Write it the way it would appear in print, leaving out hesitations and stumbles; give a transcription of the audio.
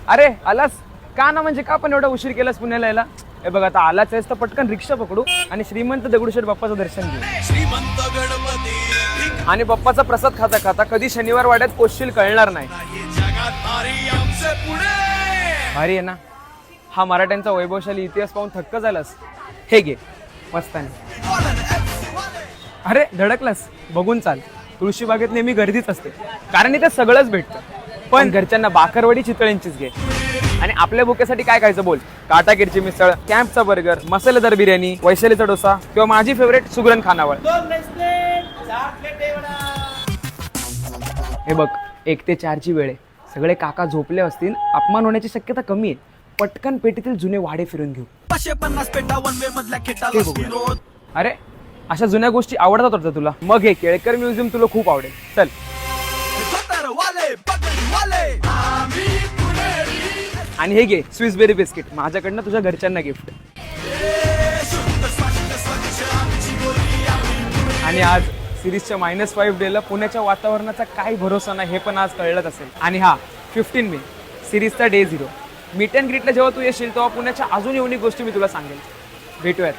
अरे आलास का ना, म्हणजे का पण एवढा उशीर केलास पुण्याला यायला? हे बघ आता आलाच आहेस तर पटकन रिक्षा पकडू आणि श्रीमंत दगडूशेठ बाप्पाचं दर्शन घेऊ. श्रीमंत गणपती आणि बाप्पाचा प्रसाद खाता खाता कधी शनिवार वाड्यात पोचशील कळणार नाही. जगात भारी आमचे पुणे. भारी आहे ना. हा मराठ्यांचा वैभवशाली इतिहास पाहून थक्क झालास. हे घे मस्तानी. अरे धडकलास, बघून चाल. तुळशी बागेत नेहमी गर्दीच असते कारण इथे सगळंच भेटतं. पण घरच्यांना बाकरवडी चितळ्यांचीच घे. आणि आपल्या भुकेसाठी काय खायचं बोल? काटाकीरची मिसळ, कॅम्पचा बर्गर, मसालेदार बिर्याणी, वैशालीचा डोसा किंवा माझी फेवरेट सुगरण खानावळ. हे बघ 1 ते 4 ची वेळ आहे. सगळे काका झोपले असतील, अपमान होण्याची शक्यता कमी आहे. पटकन पेटीतील जुने वाडे फिरून घेऊ. 550 पेटा वन वे मधल्या खेटाला विरोध. अरे अशा जुन्या गोष्टी आवडतात वाटतं तुला? मग हे केळकर म्युझियम तुला खूप आवडेल. चल. वाले वाले आम्ही पुणेरी. आणि हे घे स्विसबेरी बिस्किट, माझ्याकडनं तुझ्या घरच्यांना गिफ्ट. आणि आज सिरीजच्या -5 डेला पुण्याच्या वातावरणाचा काही भरोसा नाही हे पण आज कळलंच असेल. आणि हा 15 मे सिरीजचा डे 0. मीट अँड ग्रीटला जेव्हा तू येशील तेव्हा पुण्याच्या अजून युनिक गोष्टी मी तुला सांगेल. भेटूयात.